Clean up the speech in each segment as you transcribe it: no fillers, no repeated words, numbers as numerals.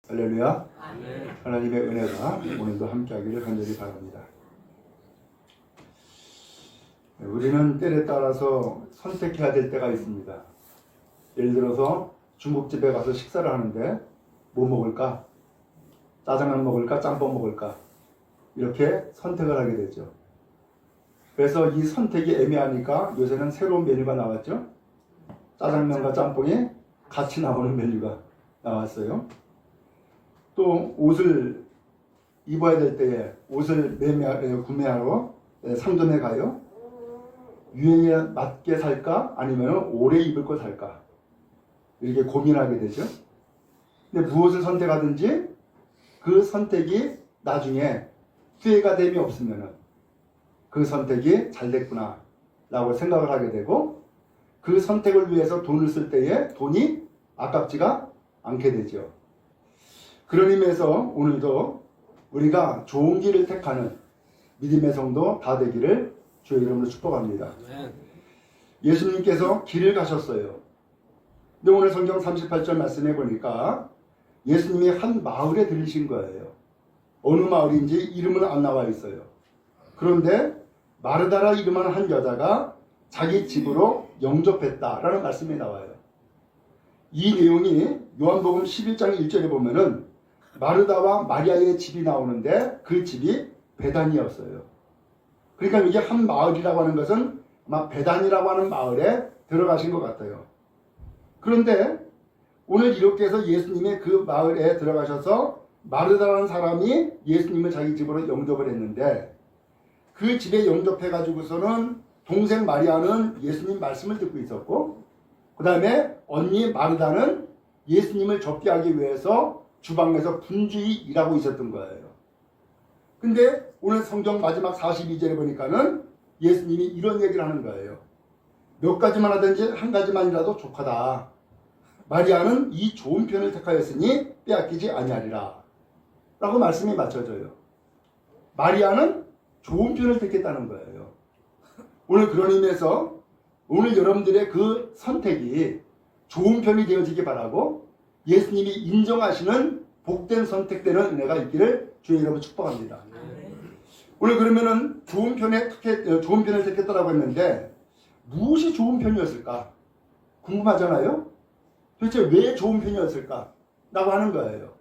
할렐루야. 아멘. 하나님의 은혜가 오늘도 함께하기를 간절히 바랍니다. 우리는 때에 따라서 선택해야 될 때가 있습니다. 예를 들어서 중국집에 가서 식사를 하는데 뭐 먹을까? 짜장면 먹을까? 짬뽕 먹을까? 이렇게 선택을 하게 되죠. 그래서 이 선택이 애매하니까 요새는 새로운 메뉴가 나왔죠. 짜장면과 짬뽕이 같이 나오는 메뉴가 나왔어요. 또 옷을 입어야 될 때에 옷을 구매하러 상점에 가요. 유행에 맞게 살까? 아니면 오래 입을 걸 살까? 이렇게 고민하게 되죠. 근데 무엇을 선택하든지 그 선택이 나중에 후회가 됨이 없으면 그 선택이 잘 됐구나 라고 생각을 하게 되고, 그 선택을 위해서 돈을 쓸 때에 돈이 아깝지가 않게 되죠. 그런 의미에서 오늘도 우리가 좋은 길을 택하는 믿음의 성도 다 되기를 주의 이름으로 축복합니다. 예수님께서 길을 가셨어요. 근데 오늘 성경 38절 말씀해 보니까 예수님이 한 마을에 들리신 거예요. 어느 마을인지 이름은 안 나와 있어요. 그런데 마르다라 이름하는 한 여자가 자기 집으로 영접했다라는 말씀이 나와요. 이 내용이 요한복음 11장 1절에 보면은 마르다와 마리아의 집이 나오는데 그 집이 베단이었어요. 그러니까 이게 한 마을이라고 하는 것은 아마 베단이라고 하는 마을에 들어가신 것 같아요. 그런데 오늘 이렇게 해서 예수님이 그 마을에 들어가셔서 마르다라는 사람이 예수님을 자기 집으로 영접을 했는데, 그 집에 영접해가지고서는 동생 마리아는 예수님 말씀을 듣고 있었고, 그 다음에 언니 마르다는 예수님을 접게 하기 위해서 주방에서 분주히 일하고 있었던 거예요. 근데 오늘 성경 마지막 42절에 보니까는 예수님이 이런 얘기를 하는 거예요. 몇 가지만 하든지 한 가지만이라도 족하다. 마리아는 이 좋은 편을 택하였으니 빼앗기지 아니하리라 라고 말씀이 맞춰져요. 마리아는 좋은 편을 택했다는 거예요. 오늘 그런 의미에서 오늘 여러분들의 그 선택이 좋은 편이 되어지기 바라고, 예수님이 인정하시는 복된 선택되는 은혜가 있기를 주의 이름으로 축복합니다. 오늘 그러면은 좋은 편을 택했다라고 했는데 무엇이 좋은 편이었을까? 궁금하잖아요? 도대체 왜 좋은 편이었을까? 라고 하는 거예요.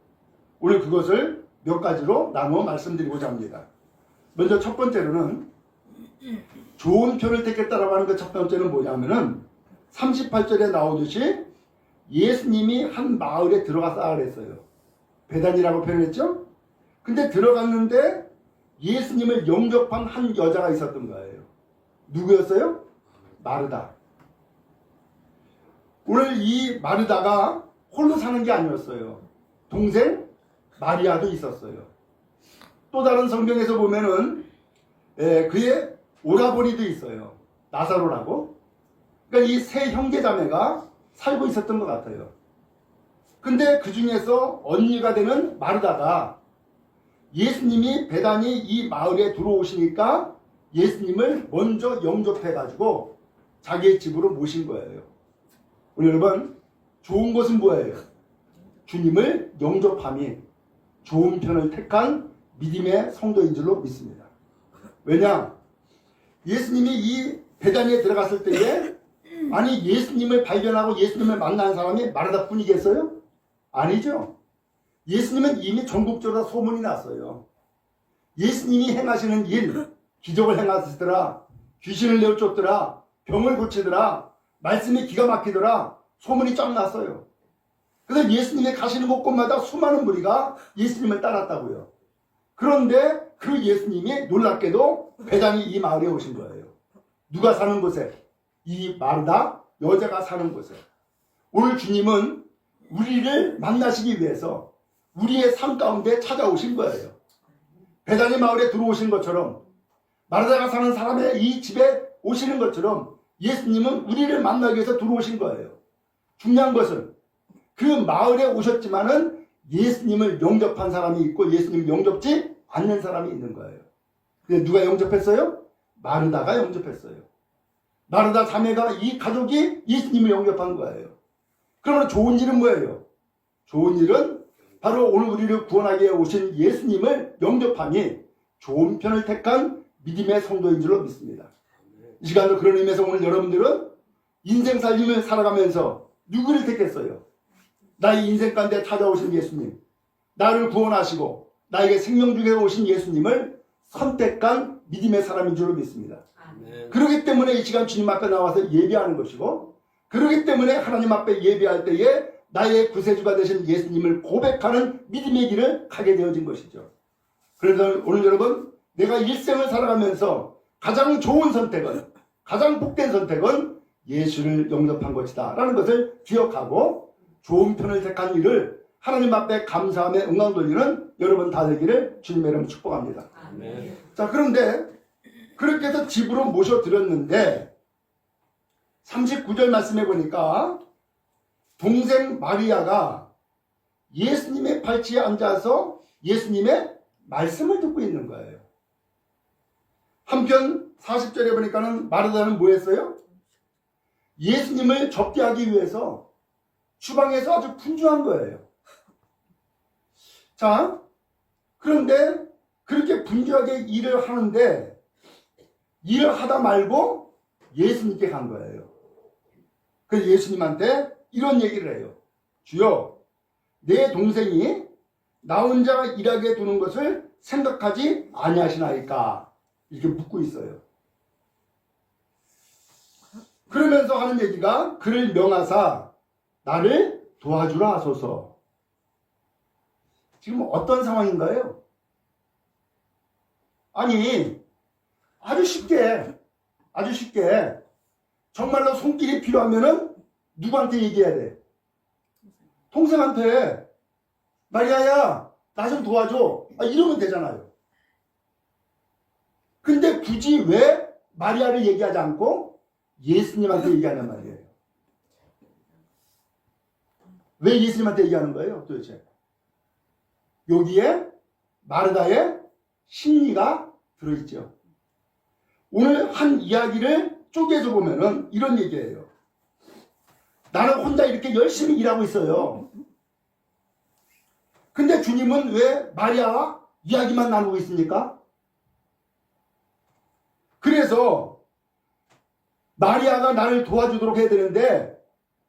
오늘 그것을 몇 가지로 나누어 말씀드리고자 합니다. 먼저 첫 번째로는 좋은 편을 택했다라고 하는 그 첫 번째는 뭐냐면은 38절에 나오듯이 예수님이 한 마을에 들어갔다 그랬어요. 베단이라고 표현했죠? 근데 들어갔는데 예수님을 영접한 한 여자가 있었던 거예요. 누구였어요? 마르다. 오늘 이 마르다가 홀로 사는 게 아니었어요. 동생 마리아도 있었어요. 또 다른 성경에서 보면은 그의 오라버니도 있어요. 나사로라고. 그러니까 이 세 형제자매가 살고 있었던 것 같아요. 근데 그 중에서 언니가 되는 마르다가 예수님이 베단이 이 마을에 들어오시니까 예수님을 먼저 영접해가지고 자기의 집으로 모신 거예요. 우리 여러분, 좋은 것은 뭐예요? 주님을 영접함이 좋은 편을 택한 믿음의 성도인 줄로 믿습니다. 왜냐? 예수님이 이 베단에 들어갔을 때에 아니 예수님을 발견하고 예수님을 만난 사람이 마르다 뿐이겠어요? 아니죠. 예수님은 이미 전국적으로 소문이 났어요. 예수님이 행하시는 일, 기적을 행하시더라, 귀신을 내쫓더라, 병을 고치더라, 말씀이 기가 막히더라, 소문이 쫙 났어요. 그래서 예수님이 가시는 곳곳마다 수많은 무리가 예수님을 따랐다고요. 그런데 그 예수님이 놀랍게도 베단이 이 마을에 오신 거예요. 누가 사는 곳에? 이 마르다 여자가 사는 곳에. 오늘 주님은 우리를 만나시기 위해서 우리의 삶 가운데 찾아오신 거예요. 베다니 마을에 들어오신 것처럼, 마르다가 사는 사람의 이 집에 오시는 것처럼 예수님은 우리를 만나기 위해서 들어오신 거예요. 중요한 것은 그 마을에 오셨지만은 예수님을 영접한 사람이 있고 예수님을 영접지 않는 사람이 있는 거예요. 근데 누가 영접했어요? 마르다가 영접했어요. 마르다 자매가, 이 가족이 예수님을 영접한 거예요. 그러면 좋은 일은 뭐예요? 좋은 일은 바로 오늘 우리를 구원하게 오신 예수님을 영접하니 좋은 편을 택한 믿음의 성도인 줄로 믿습니다. 이 시간도 그런 의미에서 오늘 여러분들은 인생 살림을 살아가면서 누구를 택했어요? 나의 인생 가운데 찾아오신 예수님, 나를 구원하시고 나에게 생명 주게 오신 예수님을 선택한 믿음의 사람인 줄로 믿습니다. 그렇기 때문에 이 시간 주님 앞에 나와서 예배하는 것이고, 그렇기 때문에 하나님 앞에 예배할 때에 나의 구세주가 되신 예수님을 고백하는 믿음의 길을 가게 되어진 것이죠. 그래서 오늘 여러분, 내가 일생을 살아가면서 가장 좋은 선택은, 가장 복된 선택은 예수를 영접한 것이다 라는 것을 기억하고 좋은 편을 택한 일을 하나님 앞에 감사함에 응강 돌리는 여러분 다 되기를 주님의 이름으로 축복합니다. 아멘. 자, 그런데 그렇게 해서 집으로 모셔드렸는데 39절 말씀해 보니까 동생 마리아가 예수님의 발치에 앉아서 예수님의 말씀을 듣고 있는 거예요. 한편 40절에 보니까는 마르다는 뭐 했어요? 예수님을 접대하기 위해서 주방에서 아주 분주한 거예요. 자, 그런데 그렇게 분주하게 일을 하는데 일을 하다 말고 예수님께 간 거예요. 그래서 예수님한테 이런 얘기를 해요. 주여, 내 동생이 나 혼자 일하게 두는 것을 생각하지 아니하시나이까? 이렇게 묻고 있어요. 그러면서 하는 얘기가 그를 명하사 나를 도와주라 하소서. 지금 어떤 상황인가요? 아니, 아주 쉽게 정말로 손길이 필요하면은 누구한테 얘기해야 돼? 동생한테. 마리아야, 나 좀 도와줘. 이러면 되잖아요. 근데 굳이 왜 마리아를 얘기하지 않고 예수님한테 얘기하냔 말이에요. 왜 예수님한테 얘기하는 거예요, 도대체? 여기에 마르다의 심리가 들어있죠. 오늘 한 이야기를 쪼개서 보면은 이런 얘기예요. 나는 혼자 이렇게 열심히 일하고 있어요. 근데 주님은 왜 마리아와 이야기만 나누고 있습니까? 그래서 마리아가 나를 도와주도록 해야 되는데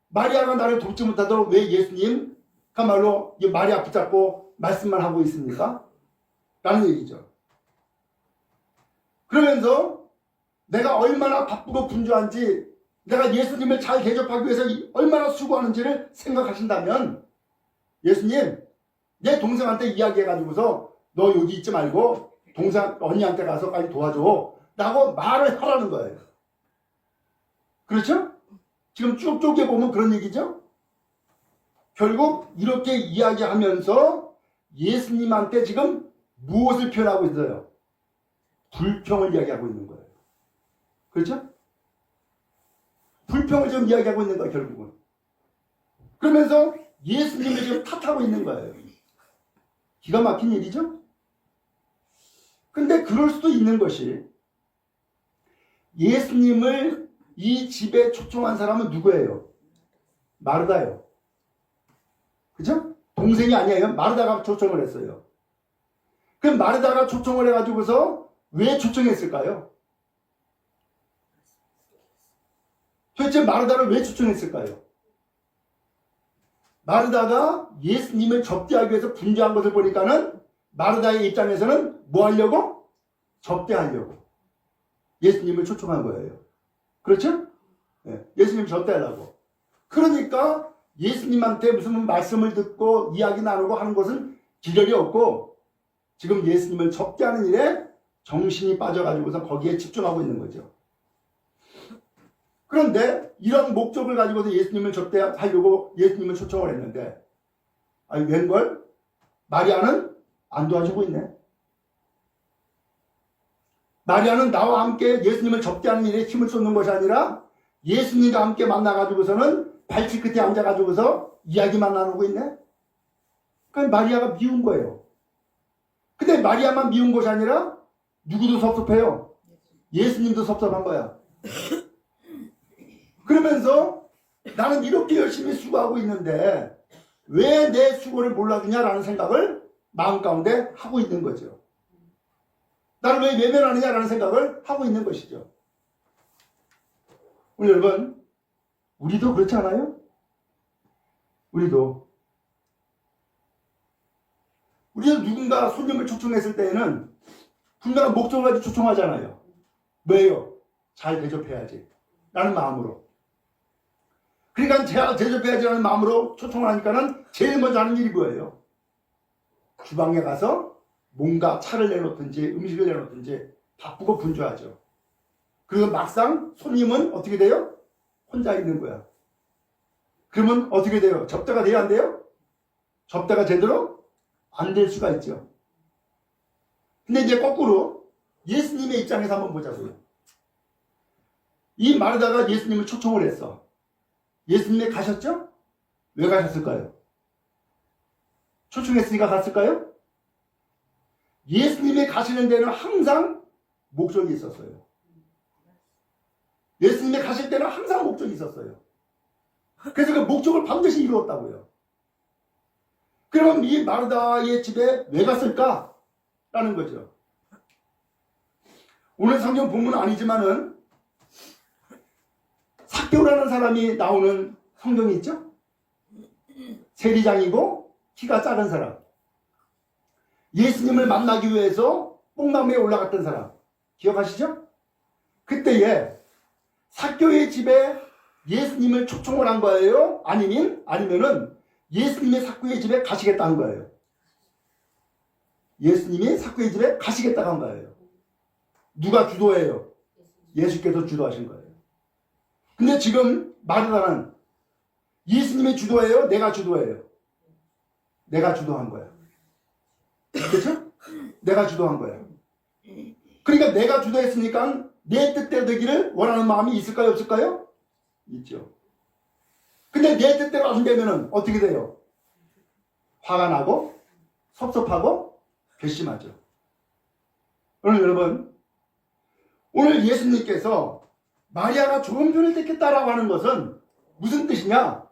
마리아가 나를 돕지 못하도록 왜 예수님가 말로 마리아 붙잡고 말씀만 하고 있습니까? 라는 얘기죠. 그러면서 내가 얼마나 바쁘고 분주한지, 내가 예수님을 잘 대접하기 위해서 얼마나 수고하는지를 생각하신다면 예수님, 내 동생한테 이야기해가지고서 너 여기 있지 말고 동생 언니한테 가서 빨리 도와줘 라고 말을 하라는 거예요. 그렇죠? 지금 쭉 쪼개보면 그런 얘기죠. 결국 이렇게 이야기하면서 예수님한테 지금 무엇을 표현하고 있어요? 불평을 이야기하고 있는 거예요. 그렇죠? 불평을 지금 이야기하고 있는 거예요, 결국은. 그러면서 예수님을 지금 탓하고 있는 거예요. 기가 막힌 일이죠? 근데 그럴 수도 있는 것이, 예수님을 이 집에 초청한 사람은 누구예요? 마르다예요. 그죠? 동생이 아니에요. 마르다가 초청을 했어요. 그럼 마르다가 초청을 해가지고서 왜 초청했을까요? 도대체 마르다를 왜 초청했을까요? 마르다가 예수님을 접대하기 위해서 분주한 것을 보니까는 마르다의 입장에서는 뭐 하려고? 접대하려고 예수님을 초청한 거예요. 그렇죠? 네, 예수님 접대하려고. 그러니까 예수님한테 무슨 말씀을 듣고 이야기 나누고 하는 것은 기력이 없고 지금 예수님을 접대하는 일에 정신이 빠져가지고서 거기에 집중하고 있는 거죠. 그런데 이런 목적을 가지고서 예수님을 접대하려고 예수님을 초청을 했는데, 아니 웬걸? 마리아는 안 도와주고 있네. 마리아는 나와 함께 예수님을 접대하는 일에 힘을 쏟는 것이 아니라 예수님과 함께 만나가지고서는 발치 끝에 앉아가지고서 이야기만 나누고 있네. 그러니까 마리아가 미운 거예요. 근데 마리아만 미운 것이 아니라 누구도 섭섭해요. 예수님도 섭섭한 거야. 그러면서 나는 이렇게 열심히 수고하고 있는데 왜 내 수고를 몰라주냐라는 생각을 마음 가운데 하고 있는 거죠. 나를 왜 외면하느냐라는 생각을 하고 있는 것이죠. 우리 여러분, 우리도 그렇지 않아요? 우리도 누군가 손님을 초청했을 때에는 분명한 목적을 가지고 초청하잖아요. 뭐예요? 잘 대접해야지 라는 마음으로. 그러니까 잘 대접해야지 라는 마음으로 초청을 하니까는 제일 먼저 하는 일이 뭐예요? 주방에 가서 뭔가 차를 내놓든지 음식을 내놓든지 바쁘고 분주하죠. 그리고 막상 손님은 어떻게 돼요? 혼자 있는 거야. 그러면 어떻게 돼요? 접대가 돼야 안 돼요? 접대가 제대로 안 될 수가 있죠. 근데 이제 거꾸로 예수님의 입장에서 한번 보자고요. 이 마르다가 예수님을 초청을 했어. 예수님이 가셨죠? 왜 가셨을까요? 초청했으니까 갔을까요? 예수님이 가시는 데는 항상 목적이 있었어요. 예수님이 가실 때는 항상 목적이 있었어요. 그래서 그 목적을 반드시 이루었다고요. 그럼 이 마르다의 집에 왜 갔을까? 라는 거죠. 오늘 성경 본문은 아니지만은 삭개오라는 사람이 나오는 성경이 있죠? 세리장이고 키가 작은 사람. 예수님을 만나기 위해서 뽕나무에 올라갔던 사람. 기억하시죠? 그때에 삭개오의 집에 예수님을 초청을 한 거예요? 아니면은 예수님의 삭개오의 집에 가시겠다는 거예요. 예수님이 삭개오의 집에 가시겠다고 한 거예요. 누가 주도해요? 예수께서 주도하신 거예요. 근데 지금 마르다는 예수님이 주도해요? 내가 주도해요? 내가 주도한 거야. 그렇죠? 내가 주도한 거야. 그러니까 내가 주도했으니까 내 뜻대로 되기를 원하는 마음이 있을까요? 없을까요? 있죠. 근데 내 뜻대로 안 되면은 어떻게 돼요? 화가 나고 섭섭하고 괘씸하죠. 오늘 여러분, 오늘 예수님께서 마리아가 조금 전에 택했다라고 하는 것은 무슨 뜻이냐?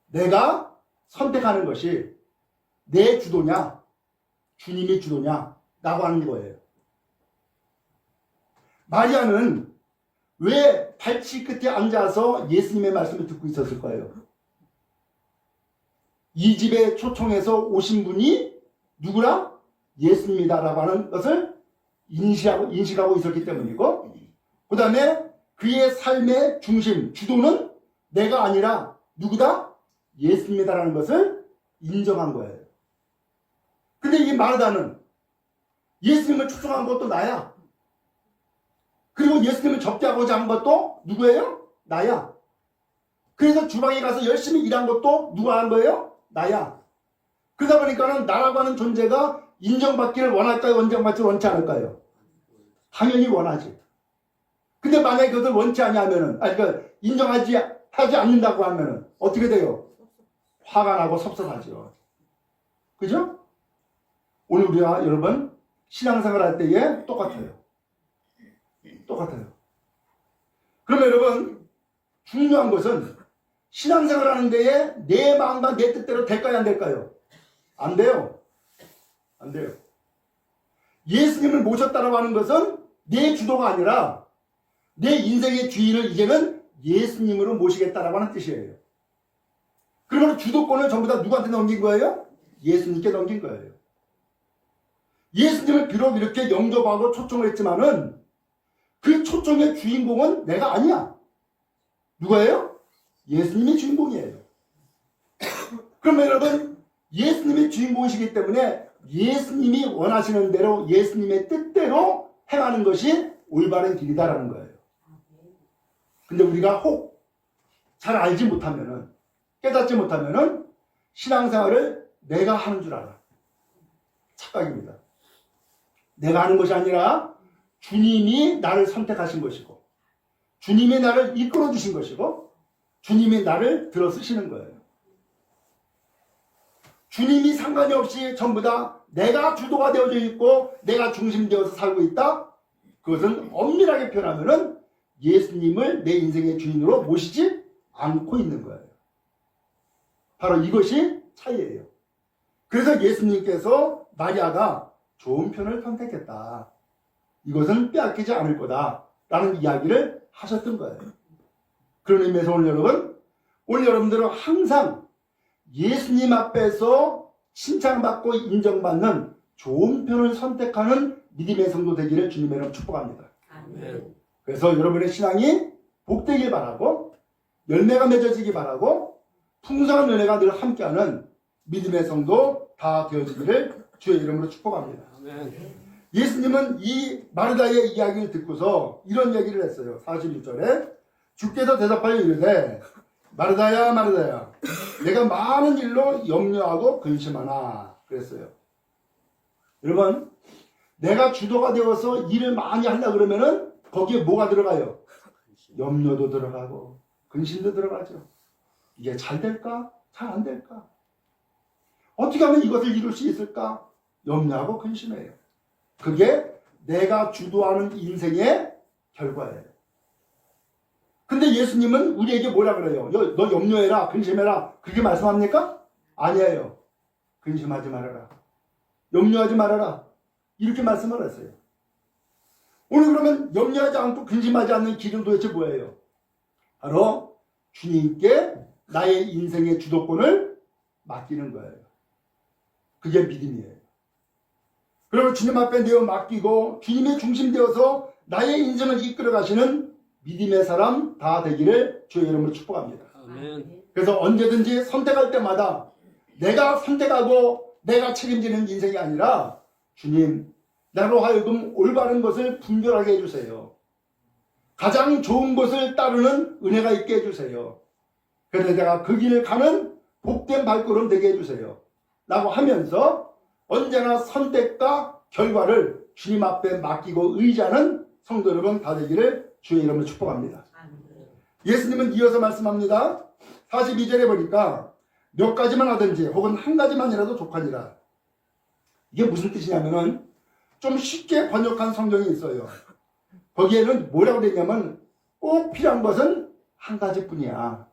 내가 선택하는 것이 내 주도냐? 주님이 주도냐? 라고 하는 거예요. 마리아는 왜 발치 끝에 앉아서 예수님의 말씀을 듣고 있었을 거예요? 이 집에 초청해서 오신 분이 누구라? 예수님이다라고 하는 것을 인식하고 있었기 때문이고, 그 다음에 그의 삶의 중심, 주도는 내가 아니라 누구다? 예수님이다라는 것을 인정한 거예요. 근데 이 마르다는 예수님을 초청한 것도 나야. 그리고 예수님을 접대하고자 한 것도 누구예요? 나야. 그래서 주방에 가서 열심히 일한 것도 누가 한 거예요? 나야. 그러다 보니까는 나라고 하는 존재가 인정받기를 원할까요? 인정받지 원치 않을까요? 당연히 원하지. 근데 만약에 그것을 원치 않냐면은, 그러니까 인정하지 않는다고 하면은 어떻게 돼요? 화가 나고 섭섭하죠. 그죠? 오늘 우리가 여러분 신앙생활 할 때에 똑같아요. 똑같아요. 그러면 여러분 중요한 것은 신앙생활 하는 데에 내 마음과 내 뜻대로 될까요? 안 될까요? 안 돼요. 안 돼요. 예수님을 모셨다라고 하는 것은 내 주도가 아니라 내 인생의 주인을 이제는 예수님으로 모시겠다라고 하는 뜻이에요. 그러면 주도권을 전부 다 누구한테 넘긴 거예요? 예수님께 넘긴 거예요. 예수님을 비록 이렇게 영접하고 초청을 했지만은 그 초청의 주인공은 내가 아니야. 누가예요? 예수님이 주인공이에요. 그러면 여러분 예수님이 주인공이시기 때문에 예수님이 원하시는 대로 예수님의 뜻대로 행하는 것이 올바른 길이다라는 거예요. 근데 우리가 혹 잘 알지 못하면은, 깨닫지 못하면은 신앙생활을 내가 하는 줄 알아. 착각입니다. 내가 하는 것이 아니라 주님이 나를 선택하신 것이고, 주님이 나를 이끌어 주신 것이고, 주님이 나를 들어 쓰시는 거예요. 주님이 상관이 없이 전부 다 내가 주도가 되어져 있고 내가 중심되어서 살고 있다? 그것은 엄밀하게 표현하면은 예수님을 내 인생의 주인으로 모시지 않고 있는 거예요. 바로 이것이 차이예요. 그래서 예수님께서 마리아가 좋은 편을 선택했다. 이것은 빼앗기지 않을 거다. 라는 이야기를 하셨던 거예요. 그런 의미에서 오늘 여러분들은 항상 예수님 앞에서 칭찬받고 인정받는 좋은 편을 선택하는 믿음의 성도 되기를 주님의 이름으로 축복합니다. 아멘. 그래서 여러분의 신앙이 복되길 바라고 열매가 맺어지기 바라고 풍성한 은혜가 늘 함께하는 믿음의 성도 다 되어지기를 주의 이름으로 축복합니다. 아멘. 예수님은 이 마르다의 이야기를 듣고서 이런 얘기를 했어요. 41절에 주께서 대답하여 이르되 마르다야 마르다야 내가 많은 일로 염려하고 근심하나 그랬어요. 여러분 내가 주도가 되어서 일을 많이 하려고 그러면은 거기에 뭐가 들어가요? 염려도 들어가고 근심도 들어가죠. 이게 잘 될까? 잘 안 될까? 어떻게 하면 이것을 이룰 수 있을까? 염려하고 근심해요. 그게 내가 주도하는 인생의 결과예요. 근데 예수님은 우리에게 뭐라 그래요? 너 염려해라, 근심해라. 그렇게 말씀합니까? 아니에요. 근심하지 말아라. 염려하지 말아라. 이렇게 말씀을 했어요. 오늘 그러면 염려하지 않고 근심하지 않는 길은 도대체 뭐예요? 바로 주님께 나의 인생의 주도권을 맡기는 거예요. 그게 믿음이에요. 그러면 주님 앞에 내어 맡기고 주님의 중심 되어서 나의 인생을 이끌어 가시는 믿음의 사람 다 되기를 주의 이름으로 축복합니다. 아멘. 그래서 언제든지 선택할 때마다 내가 선택하고 내가 책임지는 인생이 아니라 주님 나로 하여금 올바른 것을 분별하게 해주세요. 가장 좋은 것을 따르는 은혜가 있게 해주세요. 그래서 내가 그 길을 가는 복된 발걸음 되게 해주세요. 라고 하면서 언제나 선택과 결과를 주님 앞에 맡기고 의지하는 성도 여러분 다 되기를 주의 이름으로 축복합니다. 예수님은 이어서 말씀합니다. 42절에 보니까 몇 가지만 하든지 혹은 한 가지만이라도 족하니라. 이게 무슨 뜻이냐면은 좀 쉽게 번역한 성경이 있어요. 거기에는 뭐라고 되어 있냐면 꼭 필요한 것은 한 가지뿐이야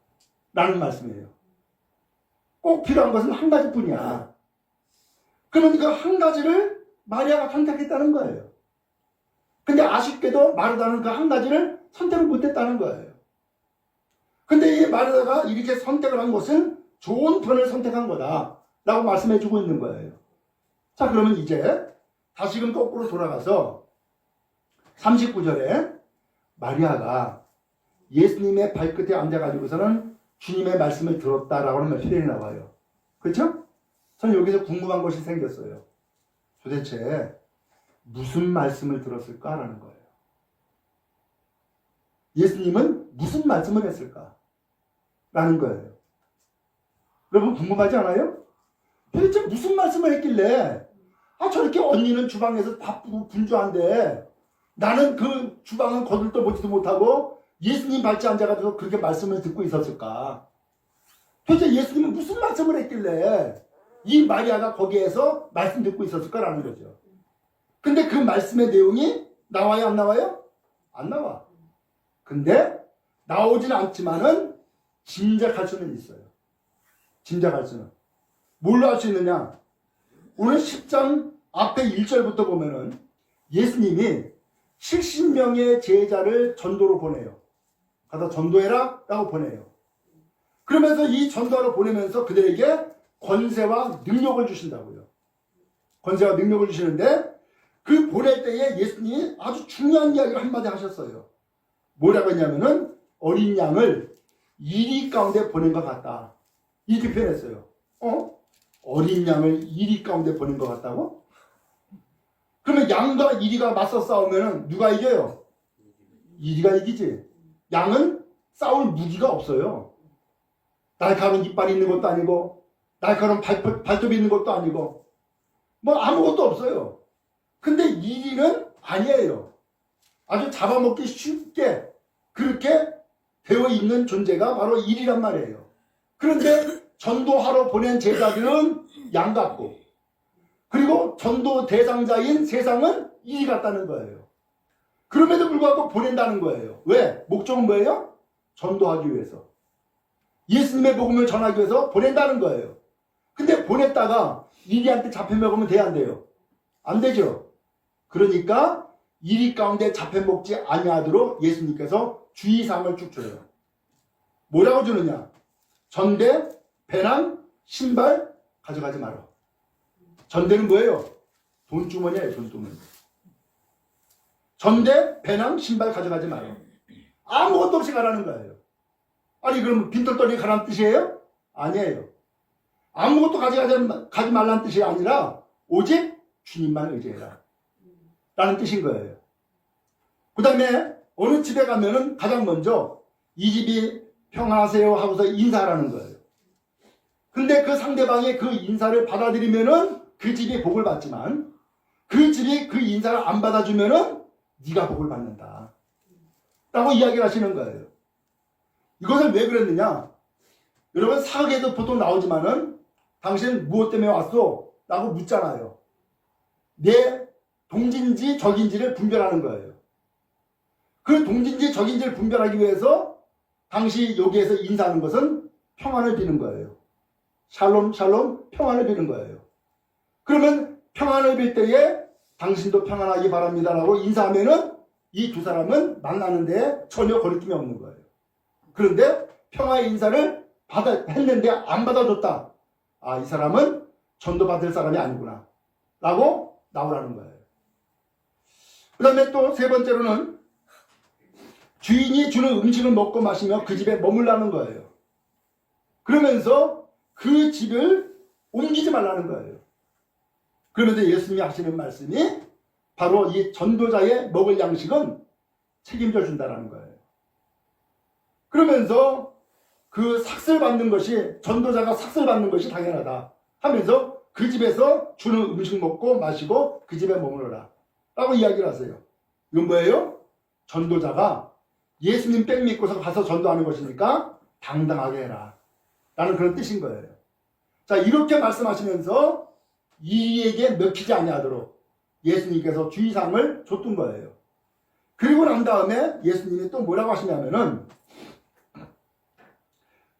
라는 말씀이에요. 꼭 필요한 것은 한 가지뿐이야. 그러니까 한 가지를 마리아가 선택했다는 거예요. 근데 아쉽게도 마르다는 그 한 가지를 선택을 못했다는 거예요. 근데 이 마르다가 이렇게 선택을 한 것은 좋은 편을 선택한 거다 라고 말씀해 주고 있는 거예요. 자, 그러면 이제 다시금 거꾸로 돌아가서 39절에 마리아가 예수님의 발끝에 앉아가지고서는 주님의 말씀을 들었다라고 하는 표현이 나와요. 그렇죠? 저는 여기서 궁금한 것이 생겼어요. 도대체 무슨 말씀을 들었을까라는 거예요. 예수님은 무슨 말씀을 했을까? 라는 거예요. 여러분 궁금하지 않아요? 도대체 무슨 말씀을 했길래 저렇게 언니는 주방에서 바쁘고 분주한데 나는 그 주방은 거들떠 보지도 못하고 예수님 발치 앉아가지고 그렇게 말씀을 듣고 있었을까? 도대체 예수님은 무슨 말씀을 했길래 이 마리아가 거기에서 말씀 듣고 있었을까라는 거죠. 근데 그 말씀의 내용이 나와요, 안 나와요? 안 나와. 근데 나오지는 않지만은 짐작할 수는 있어요. 짐작할 수는. 뭘로 할 수 있느냐? 오늘 10장 앞에 1절부터 보면은 예수님이 70명의 제자를 전도로 보내요. 가서 전도해라 라고 보내요. 그러면서 이 전도하러 보내면서 그들에게 권세와 능력을 주신다고요. 권세와 능력을 주시는데 그 보낼 때에 예수님이 아주 중요한 이야기를 한마디 하셨어요. 뭐라고 했냐면은 어린 양을 이리 가운데 보낸 것 같다. 이렇게 표현했어요. 어린 양을 이리 가운데 보낸 것 같다고? 그러면 양과 이리가 맞서 싸우면 누가 이겨요? 이리가 이기지. 양은 싸울 무기가 없어요. 날카로운 이빨이 있는 것도 아니고 날카로운 발톱이 있는 것도 아니고 뭐 아무것도 없어요. 근데 이리는 아니에요. 아주 잡아먹기 쉽게 그렇게 되어 있는 존재가 바로 이리란 말이에요. 그런데 전도하러 보낸 제자들은 양 같고 그리고 전도 대상자인 세상은 이리 같다는 거예요. 그럼에도 불구하고 보낸다는 거예요. 왜? 목적은 뭐예요? 전도하기 위해서. 예수님의 복음을 전하기 위해서 보낸다는 거예요. 근데 보냈다가 이리한테 잡혀먹으면 돼야 안 돼요? 안 되죠. 그러니까 이리 가운데 잡혀먹지 아니하도록 예수님께서 주의사항을 쭉 줘요. 뭐라고 주느냐? 전대, 배낭, 신발 가져가지 마라. 전대는 뭐예요? 돈주머니예요. 돈주머니. 전대, 배낭, 신발 가져가지 마라. 아무것도 없이 가라는 거예요. 아니 그럼 빈털터리 가라는 뜻이에요? 아니에요. 아무것도 가지 말라는 뜻이 아니라 오직 주님만 의지해라 라는 뜻인 거예요. 그 다음에 어느 집에 가면은 가장 먼저 이 집이 평안하세요 하고서 인사하라는 거예요. 근데 그 상대방이 그 인사를 받아들이면은 그 집이 복을 받지만 그 집이 그 인사를 안 받아주면은 네가 복을 받는다 라고 이야기를 하시는 거예요. 이것을 왜 그랬느냐? 여러분 사극에도 보통 나오지만은 당신 무엇 때문에 왔어? 라고 묻잖아요. 내 동진지 적인지를 분별하는 거예요. 그 동진지 적인지를 분별하기 위해서 당시 여기에서 인사하는 것은 평안을 비는 거예요. 샬롬 샬롬 평안을 비는 거예요. 그러면 평안을 빌 때에 당신도 평안하기 바랍니다 라고 인사하면은 이 두 사람은 만나는데 전혀 거리낌이 없는 거예요. 그런데 평화의 인사를 했는데 안 받아줬다. 아, 이 사람은 전도받을 사람이 아니구나 라고 나오라는 거예요. 그 다음에 또 세 번째로는 주인이 주는 음식을 먹고 마시며 그 집에 머물라는 거예요. 그러면서 그 집을 옮기지 말라는 거예요. 그러면서 예수님이 하시는 말씀이 바로 이 전도자의 먹을 양식은 책임져 준다는 거예요. 그러면서 그 삭슬 받는 것이 전도자가 삭슬 받는 것이 당연하다 하면서 그 집에서 주는 음식 먹고 마시고 그 집에 머무르라 라고 이야기를 하세요. 이건 뭐예요? 전도자가 예수님 백 믿고서 가서 전도하는 것이니까 당당하게 해라 라는 그런 뜻인 거예요. 자, 이렇게 말씀하시면서 이에게 먹히지 아니하도록 예수님께서 주의사항을 줬던 거예요. 그리고 난 다음에 예수님이 또 뭐라고 하시냐면은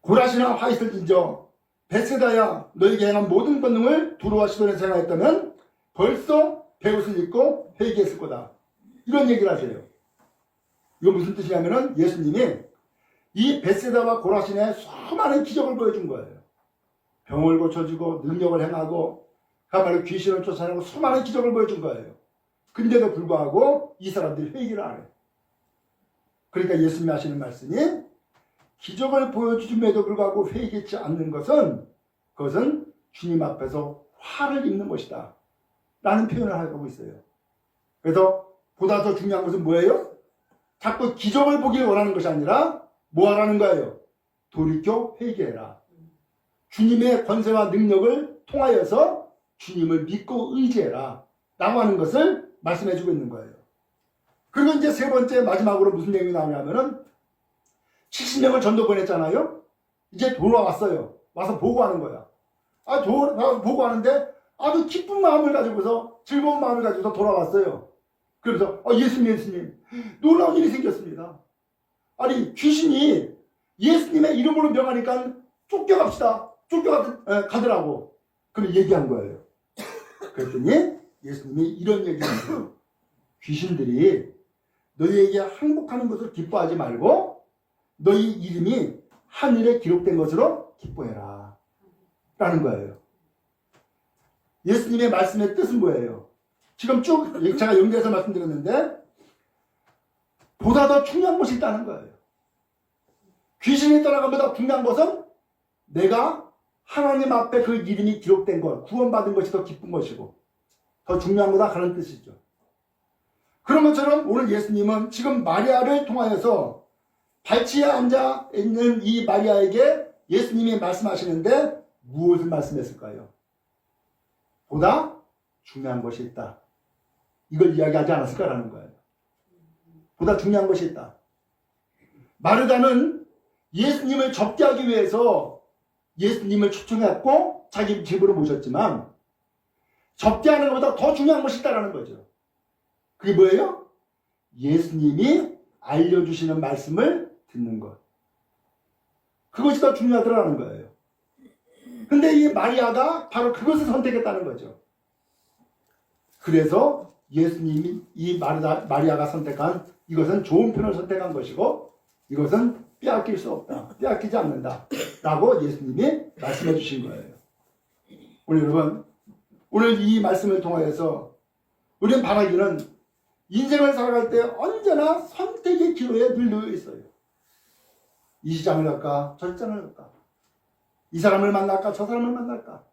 고라시나 화이트를 진저 벳세다야 너에게 행한 모든 권능을 두루와 시돈에서 행하였다면 벌써 베옷을 입고 회개했을 거다. 이런 얘기를 하세요. 이거 무슨 뜻이냐면은 예수님이 이 벳세다와 고라신에 수많은 기적을 보여준 거예요. 병을 고쳐주고 능력을 행하고 그야말로 귀신을 쫓아내고 수많은 기적을 보여준 거예요. 근데도 불구하고 이 사람들이 회개를 안 해요. 그러니까 예수님이 하시는 말씀이 기적을 보여주심에도 불구하고 회개치 않는 것은 그것은 주님 앞에서 화를 입는 것이다 라는 표현을 하고 있어요. 그래서 보다 더 중요한 것은 뭐예요? 자꾸 기적을 보길 원하는 것이 아니라 뭐 하라는 거예요? 돌이켜 회개해라. 주님의 권세와 능력을 통하여서 주님을 믿고 의지해라 라고 하는 것을 말씀해 주고 있는 거예요. 그리고 이제 세 번째 마지막으로 무슨 내용이 나오냐면은 70명을 전도 보냈잖아요. 이제 돌아왔어요. 와서 보고하는 거야. 보고하는데 아주 기쁜 마음을 가지고서 즐거운 마음을 가지고서 돌아왔어요. 그래서 예수님 놀라운 일이 생겼습니다. 아니 귀신이 예수님의 이름으로 명하니까 쫓겨갑시다. 쫓겨가더라고. 그럼 얘기한 거예요. 그랬더니 예수님이 이런 얘기를 했어요. 귀신들이 너희에게 항복하는 것을 기뻐하지 말고 너희 이름이 하늘에 기록된 것으로 기뻐해라 라는 거예요. 예수님의 말씀의 뜻은 뭐예요? 지금 쭉 제가 연결해서 말씀드렸는데 보다 더 중요한 것이 있다는 거예요. 귀신이 떠나간 보다 중요한 것은 내가 하나님 앞에 그 이름이 기록된 것, 구원받은 것이 더 기쁜 것이고 더 중요한 거다 하는 뜻이죠. 그런 것처럼 오늘 예수님은 지금 마리아를 통하여서 발치에 앉아 있는 이 마리아에게 예수님이 말씀하시는데 무엇을 말씀했을까요? 보다 중요한 것이 있다. 이걸 이야기하지 않았을까라는 거예요. 보다 중요한 것이 있다. 마르다는 예수님을 접대하기 위해서 예수님을 초청했고 자기 집으로 모셨지만 접대하는 것보다 더 중요한 것이 있다는 거죠. 그게 뭐예요? 예수님이 알려주시는 말씀을 듣는 것. 그것이 더 중요하더라는 거예요. 근데 이 마리아가 바로 그것을 선택했다는 거죠. 그래서 예수님이 이 마리아가 선택한 이것은 좋은 편을 선택한 것이고 이것은 빼앗길 수 없다. 빼앗기지 않는다. 라고 예수님이 말씀해 주신 거예요. 오늘 여러분, 오늘 이 말씀을 통하여서 우리는 바라기는 인생을 살아갈 때 언제나 선택의 기로에 늘 놓여 있어요. 이 시장을 갈까? 저 시장을 갈까? 이 사람을 만날까? 저 사람을 만날까?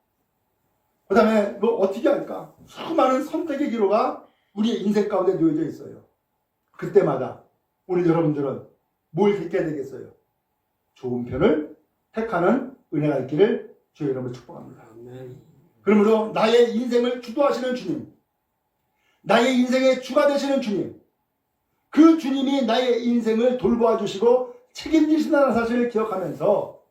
그 다음에 뭐 어떻게 할까? 수많은 선택의 기로가 우리의 인생 가운데 놓여져 있어요. 그때마다 우리 여러분들은 뭘 택해야 되겠어요? 좋은 편을 택하는 은혜가 있기를 주의 이름으로 축복합니다. 그러므로 나의 인생을 주도하시는 주님, 나의 인생의 주가 되시는 주님, 그 주님이 나의 인생을 돌보아 주시고 책임지신다는 사실을 기억하면서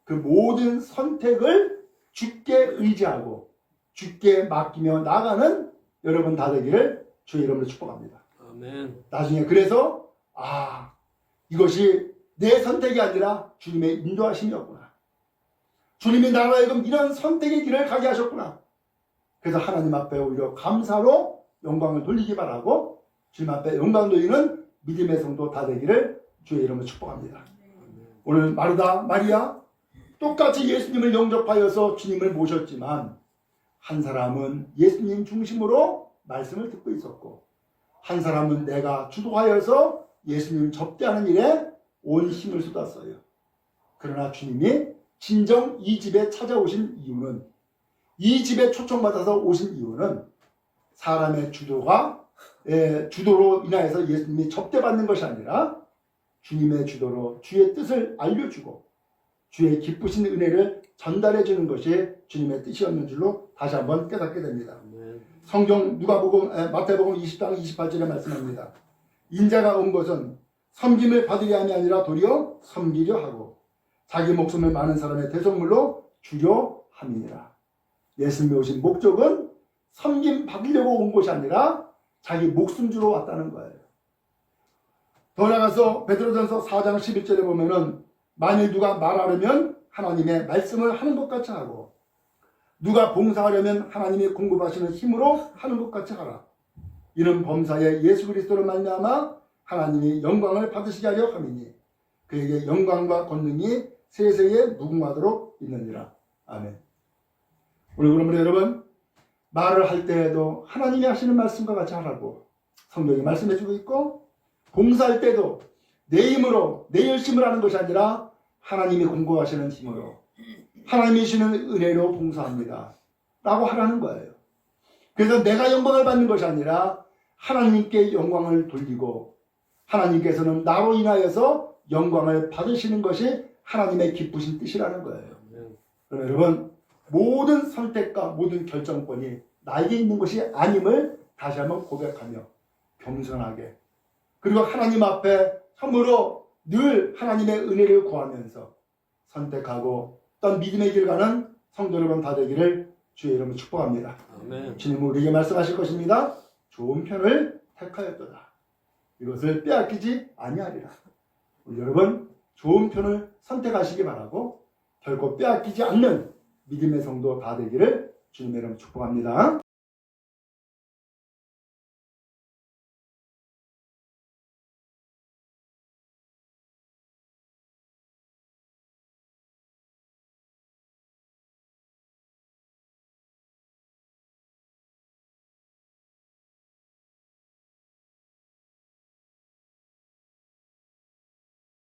그 모든 선택을 주께 의지하고 주께 맡기며 나가는 여러분 다 되기를 주의 이름으로 축복합니다. 아멘. 나중에 그래서 이것이 내 선택이 아니라 주님의 인도하심이었구나. 주님이 나로 하여금 이런 선택의 길을 가게 하셨구나. 그래서 하나님 앞에 오히려 감사로 영광을 돌리기 바라고 주님 앞에 영광 돌리는 믿음의 성도 다 되기를 주의 이름으로 축복합니다. 오늘 마르다, 마리아 똑같이 예수님을 영접하여서 주님을 모셨지만 한 사람은 예수님 중심으로 말씀을 듣고 있었고 한 사람은 내가 주도하여서 예수님 접대하는 일에 온 힘을 쏟았어요. 그러나 주님이 진정 이 집에 찾아오신 이유는, 이 집에 초청받아서 오신 이유는 사람의 주도로 인하여서 예수님이 접대받는 것이 아니라 주님의 주도로 주의 뜻을 알려주고 주의 기쁘신 은혜를 전달해 주는 것이 주님의 뜻이었는 줄로 다시 한번 깨닫게 됩니다. 성경 마태복음 20장 28절에 말씀합니다. 인자가 온 것은 섬김을 받으려 함이 아니라 도리어 섬기려 하고 자기 목숨을 많은 사람의 대속물로 주려 함이니라. 예수님이 오신 목적은 섬김 받으려고 온 것이 아니라 자기 목숨 주러 왔다는 거예요. 더 나아가서 베드로전서 4장 11절에 보면은 만일 누가 말하려면 하나님의 말씀을 하는 것 같이 하고 누가 봉사하려면 하나님이 공급하시는 힘으로 하는 것 같이 하라. 이는 범사에 예수 그리스도로 말미암아 하나님이 영광을 받으시게 하려 함이니 그에게 영광과 권능이 세세에 무궁하도록 있느니라. 아멘. 우리 그러므로 여러분 말을 할 때에도 하나님이 하시는 말씀과 같이 하라고 성경이 말씀해주고 있고 봉사할 때도 내 힘으로 내 열심을 하는 것이 아니라 하나님이 공급하시는 힘으로 하나님이 주시는 은혜로 봉사합니다 라고 하라는 거예요. 그래서 내가 영광을 받는 것이 아니라 하나님께 영광을 돌리고 하나님께서는 나로 인하여서 영광을 받으시는 것이 하나님의 기쁘신 뜻이라는 거예요. 그럼 여러분 모든 선택과 모든 결정권이 나에게 있는 것이 아님을 다시 한번 고백하며 겸손하게 그리고 하나님 앞에 참으로 늘 하나님의 은혜를 구하면서 선택하고 어떤 믿음의 길 가는 성도 여러분 다 되기를 주의 이름으로 축복합니다. 아멘. 주님은 우리에게 말씀하실 것입니다. 좋은 편을 택하였도다. 이것을 빼앗기지 아니하리라. 우리 여러분 좋은 편을 선택하시기 바라고 결코 빼앗기지 않는 믿음의 성도 다 되기를 주님의 이름으로 축복합니다.